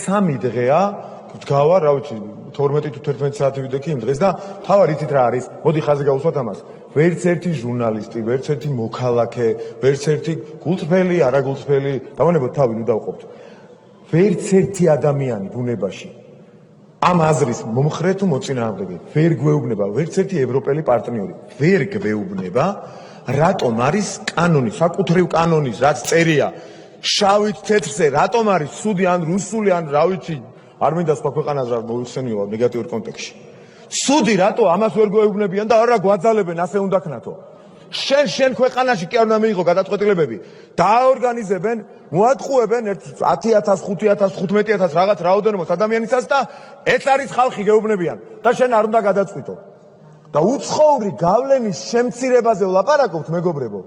3 დღეა ვდგავარ, რა ვიცი, 12 თუ 11 საათი ვიდექი იმ დღეს და თავარ იცით რა არის? მოდი ხაზი გავუსვათ ამას. ვერც ერთი ჟურნალისტი, ვერც ერთი მოქალაქე, ვერც ერთი გულწრფელი, არაგულწრფელი, დავანებოთ თავი, ნუ დავყოფთ. ვერც ერთი ადამიანი ბუნებაში ამ აზრის მომხრე თუ მოწინააღმდეგე ვერ გვეუბნება, ვერც ერთი ევროპელი პარტნიორი ვერ გვეუბნება, რატომ არის კანონი, საკუთრივ კანონის, რაც წერია, შავით თეთრზე, რატომ არის სუდი ან რუსული ან რა ვიცი, არ მინდა სხვა ქვეყანას რა მოიხსენიო ნეგატიურ კონტექსტში. სუდი რატო ამას ვერ გვეუბნებიან და არა გვაძალებენ, ასე უნდა ქნათო. შენ ქვეყანაში კი არ უნდა მიიღო გადაწყვეტილებები. დააორგანიზებენ, მოატყუებენ 10,000, 5,000, 15,000 რაღაც რაოდენობას ადამიანისას და ეს არის ხალხი გეუბნებიან და შენ არ უნდა გადაწყვიტო. და უცხოური გავლენის შემცირებაზე ვლაპარაკობთ, მეგობრებო.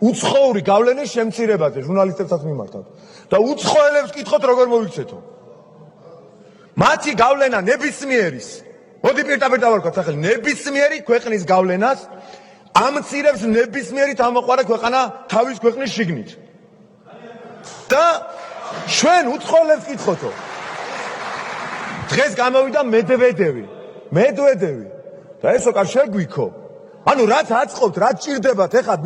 უცხოური გავლენის შემცირებაზე ჟურნალისტებსაც მიმართავთ. და უცხოელებს კითხოთ როგორ მოიქცეთო. მათი გავლენა ნებისმიერის, მოდი პირდაპირ დავარქვათ სახელი, ნებისმიერი ქვეყნის გავლენას ამცირებს ნებისმიერი თავმოყარე ქვეყანა თავის ქვეყნის შიგნით. და ჩვენ უცხოელებს კითხოთო. დღეს გამოვიდა მედვედევი. და ესო კარ შეგვიქო. ანუ რაც აწყობთ, რაც ჭირდებათ, ეხლა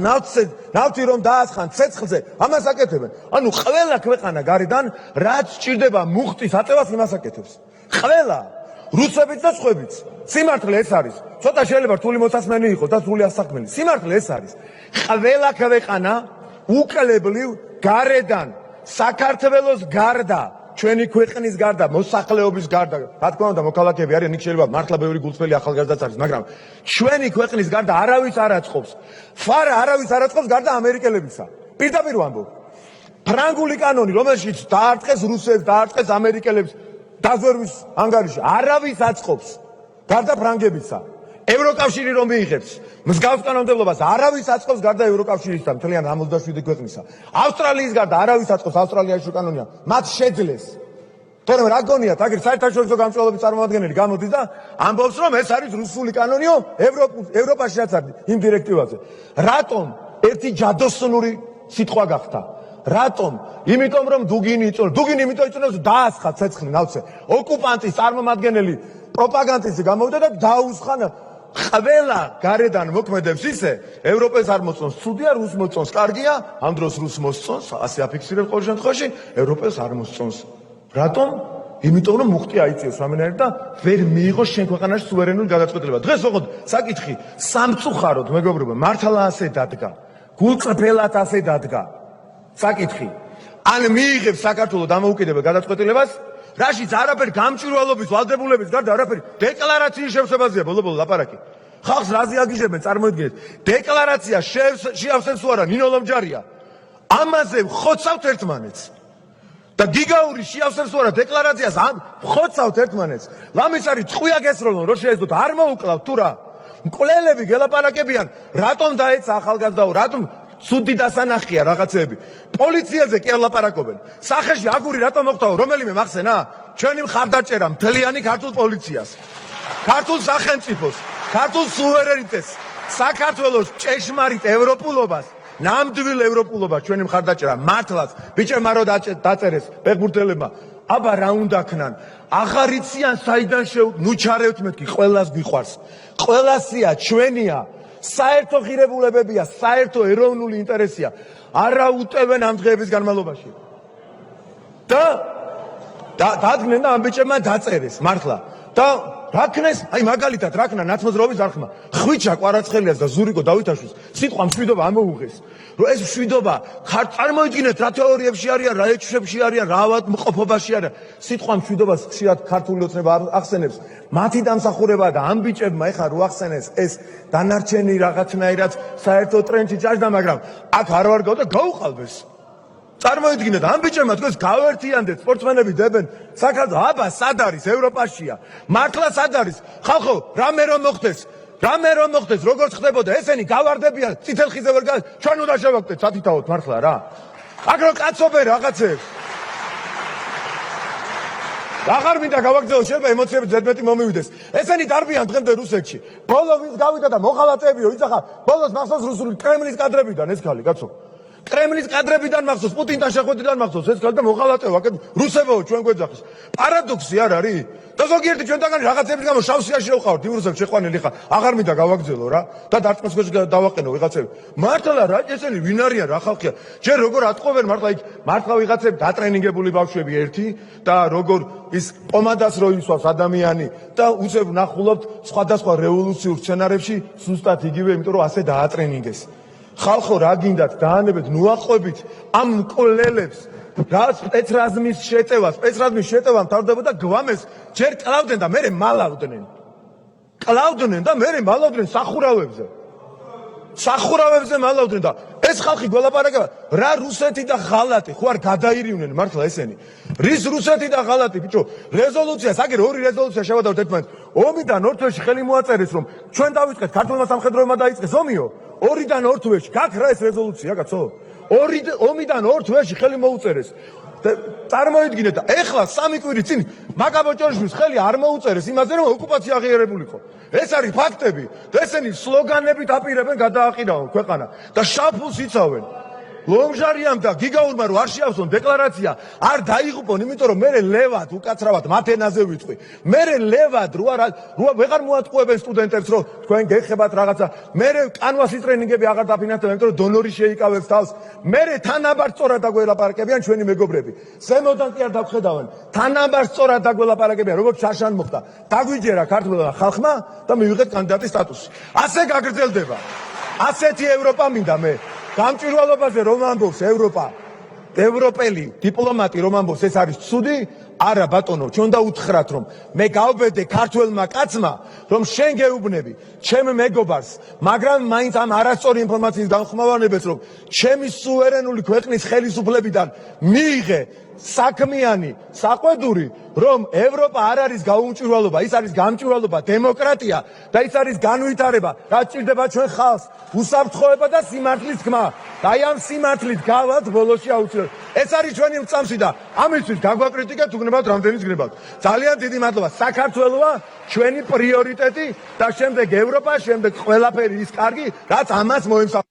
ნავთი რომ დაასხან ცეცხლზე, ამას აკეთებენ. ანუ ყველა ქვეყანა გარედან რაც ჭირდება მუხტის აწევას იმას აკეთებს. ყველა რუსებიც და სხვებიც. სიმართლე ეს არის. ცოტა შეიძლება რთული მოსასმენი იყოს და სრული ასაქმელი. სიმართლე ეს არის. ყველა ქვეყანა უკლებლივ გარედან საქართველოს გარდა, ჩვენი ქვეყნის გარდა, მოსახლეობის გარდა, რა თქმა უნდა, მოქალაქეები არიან, იქ შეიძლება მართლა ბევრი გულწრფელი ახალგაზრდაც არის, მაგრამ ჩვენი ქვეყნის გარდა არავის არ აწყობს. ფარა არავის არ აწყობს გარდა ამერიკელებისა. პირდაპირ ვამბობ. ფრანგული კანონი, რომელშიც დაარტყეს რუსებს, დაარტყეს ამერიკელებს დაზვერვის ანგარიში, არავის აწყობს გარდა ფრანგებისა. ევროკავშირი რომ მიიღებს მსგავს კანონმდებლობას, არავის აწყობს გარდა ევროკავშირისა, მთლიან 67 ქვეყნისა. ავსტრალიის გარდა არავის აწყობს, ავსტრალიაში კანონია, მათ შეძლეს. თორემ რა გონიათ, აგერ საერთაშორისო გამჭვირვალობის წარმომადგენელი გამოდის და ამბობს, რომ ეს არის რუსული კანონიო, ევროპაში რაც არის იმ დირექტივაზე. რატომ ერთი ჯადოსნური სიტყვა გახდა? რატომ? იმიტომ რომ დუგინი იმიტომ იწონებს დაასხა ცეცხლი ნავთზე. ოკუპანტის წარმომადგენელი პროპაგანდისტი გამოვიდა და დაუსხა. ყველა გარედან მოქმედებს ისე, ევროპელს არ მოწონს, ცუდია, რუსს მოწონს, კარგია, ამ დროს რუსს მოსწონს, ასე აფიქსირებს ყოველ შემთხვევაში, ევროპელს არ მოსწონს. რატომ? იმიტომ რომ მუხტი აიწიოს რამენერად და ვერ მიიღოს შენ ქვეყანაში სუვერენული გადაწყვეტილება. დღეს ოღონდ საკითხი სამწუხაროდ, მეგობრებო, მართლა ასე დადგა. გულწრფელად ასე დადგა. საკითხი. ან მიიღებს საქართველოს დამოუკიდებელ გადაწყვეტილებას, რაშიც არაფერი გამჭვირვალობის ვალდებულების გარდა არაფერი დეკლარაციის შევსებაზეა ბოლო-ბოლო ლაპარაკი. ხალხს რაზე აგიჟებენ, წარმოიდგინეთ. დეკლარაცია შეავსებს თუ არა ნინო ლომჯარია. ამაზე ხოცავთ ერთმანეთს. და გიგაური შეავსებს თუ არა დეკლარაციას, ხოცავთ ერთმანეთს. ლამის არის წყვია გესროლონ, რომ შეეძლოთ, არ მოუკლავთ თუ რა. მკვლელები გელაპარაკებიან, რატომ დაეცა ახალგაზრდაო, რატომ ცუდი დასანახია რაღაცები. პოლიციაზე კი არ ლაპარაკობენ. სახეში აგური რატომ მოხდაო, რომელიმე მახსენა? ჩვენი მხარდაჭერა მთლიანი ქართულ პოლიციას, ქართულ სახელმწიფოს, ქართულ სუვერენიტეტს, საქართველოს ჭეშმარიტ ევროპულობას, ნამდვილ ევროპულობას ჩვენი მხარდაჭერა მართლაც ბიჭებმა რო დაწერეს ფეხბურთელებმა, აბა რა უნდა ქნან? აღარ იციან საიდან ნუ ჩარევთ მეთქი, ყველას გიყვარს. ყველასია ჩვენია. საერთო ღირებულებებია, საერთო ეროვნული ინტერესია. არა უტევენ ამ დღეების განმავლობაში. და დადგნენ და ამ ბიჭებმა დაწერეს, მართლა. და რა ქნეს? აი მაგალითად რა ქნა ნაცმოძრაობის არხმა. ხვიჩა კვარაცხელიას და ზურიკო დავითაშვილს სიტყვა მშვიდობა ამოუღეს. რომ ეს მშვიდობა წარმოიდგინეთ რა თეორიებში არიან, რა ეჭვებში არიან, რა ავადმყოფობაში არიან. სიტყვა მშვიდობას ხშირად ქართული ოცნება ახსენებს. მათი დამსახურებაა და ამ ბიჭებმა ეხლა რო ახსენეს ეს დანარჩენი რაღაცნაირად საერთო ტრენდში ჭარბდა, მაგრამ აქ არ ვარ გავა და გაუყალბეს. წარმოიდგინეთ, ამ ბიჭებმა თქვენს გავერთიანდეთ, სპორტსმენები დებენ საქართველოს, აბა სად არის, ევროპაშია. მართლა სად არის? ხალხო, რამე რომ მოხდეს, როგორც ხდებოდა, ესენი გავარდებიან, წითელ ხიზე ვერ გას, ჩვენ უნდა შევაკეთეთ, სათითაოდ მართლა რა. აქ რო კაცობენ რაღაცებს. აღარ მინდა გავაგრძელო, შეიძლება ემოციები ზედმეტი მომივიდეს. ესენი დარბიან დღემდე რუსეთში. ბოლო ვინც გავიდა და მოხალატეებიო, იცახა, ბოლოს მახსოვს რუსული კრემლის კადრებიდან ეს ქალი, კაცო. კრემლის კადრებიდან მახსოვს, პუტინთან შეხვედრიდან მახსოვს, ეს ხალხი და მოხალატეო, აქ რუსებაო ჩვენ გვეძახის. პარადოქსი არ არის? და ზოგიერთი ჩვენთაგან რაღაცების გამო შავსიაში ვყავართ, იუროსებს შეყვანილი ხარ, აღარ მინდა გავაგრძელო რა და დარტყმის ქვეშ დავაყენო ვიღაცები. მართლა რა ესენი ვინ არიან რა ხალხია? ჯერ როგორ ატყობენ მართლა ვიღაცები დატრენინგებული ბავშვები ერთი და როგორ ის კომანდას რო ისვავს ადამიანი და უცებ ნახულობთ სხვადასხვა რევოლუციურ სცენარებში ზუსტად იგივე, იმიტომ რომ ასე დაატრენინგეს. ხალხო რა გინდათ დაანებეთ ნუაყვებით ამ მკვლელებს რაც სპეცრაზმის შეტევამ თავდებოდა გვამეს ჯერ კლავდნენ და მერე მალავდნენ სახურავებზე მალავდნენ და ეს ხალხი გველაპარაკება რა რუსეთი და ღალატი ხო არ გადაირივნენ მართლა ესენი რის რუსეთი და ღალატი ბიჭო რეზოლუცია აგერ ორი რეზოლუცია შევადავთ ერთმანეთს ომიდან ორ თვეში ხელი მოაწერეს რომ ჩვენ დავიწყეთ ქართულმა სამხედროებმა დაიწყეს ომიო ორიდან ორ თვეში გაქ რა ეს რეზოლუცია კაცო ომიდან ორ თვეში ხელი მოუწერეს წარმოიდგინეთ და ეხლა სამი კვირის წინ მაგაბოჭოშვილს ხელი არ მოუწერეს იმაზე რომ ოკუპაცია აღიარებულიყო ეს არის ფაქტები და ესენი სლოგანებით აპირებენ გადააყირაონ ქვეყანა და შაფულს იცავენ ლომჟარიამ და გიგაურმა რო არ შეავსონ დეკლარაცია არ დაიღუპონ იმიტომ რომ მე ლევად უკაცრავად მათ ენაზე ვიტყვი მე ლევად რო ვეღარ მოატყუებენ სტუდენტებს რომ თქვენ გეხებათ რაღაცა მე კანვასის ტრენინგები აღარ დაფინანსებენ იმიტომ რომ დონორი შეიკავებს თავს მე თანაბარ სწორად დაგველაპარაკებიან ჩვენი მეგობრები ზემოდან კი არ დავხედავენ თანაბარ სწორად დაგველაპარაკებიან როგორც შაშან მოხდა დაგვიჯერა ქართულმა ხალხმა და მივიღეთ კანდიდატის სტატუსი ასე გაგრძელდება ასეთი ევროპა მინდა მე გამჭვირვალობაზე რომ ამბობს ევროპა ევროპელი დიპლომატი რომ ამბობს ეს არის ცუდი არა ბატონო ჩვენ უნდა უთხრათ რომ მე გავბედე ქართველმა კაცმა რომ შენ გეუბნები ჩემ მეგობარს მაგრამ მაინც ამ არასწორი ინფორმაციის განხმოვანებებს რომ ჩემი სუვერენული ქვეყნის ხელისუფლებიდან მიიღე საქმიანი საყვედური რომ ევროპა არ არის გაუმჭვირვალობა ის არის გამჭვირვალობა დემოკრატია და ის არის განვითარება რაც ჭირდება ჩვენ ხალხს უსაფრთხოება და სიმართლის თქმა და აი ამ სიმართლით გავალთ ბოლოში აუცილებლად ეს არის ჩვენი წამსი და ამისთვის გაგვაკრიტიკეთ უგნებავთ რამდენიც გნებავთ ძალიან დიდი მადლობა საქართველოა ჩვენი პრიორიტეტი და შემდეგ ევროპა შემდეგ ყველაფერი ის კარგი რაც ამას მოემსახურება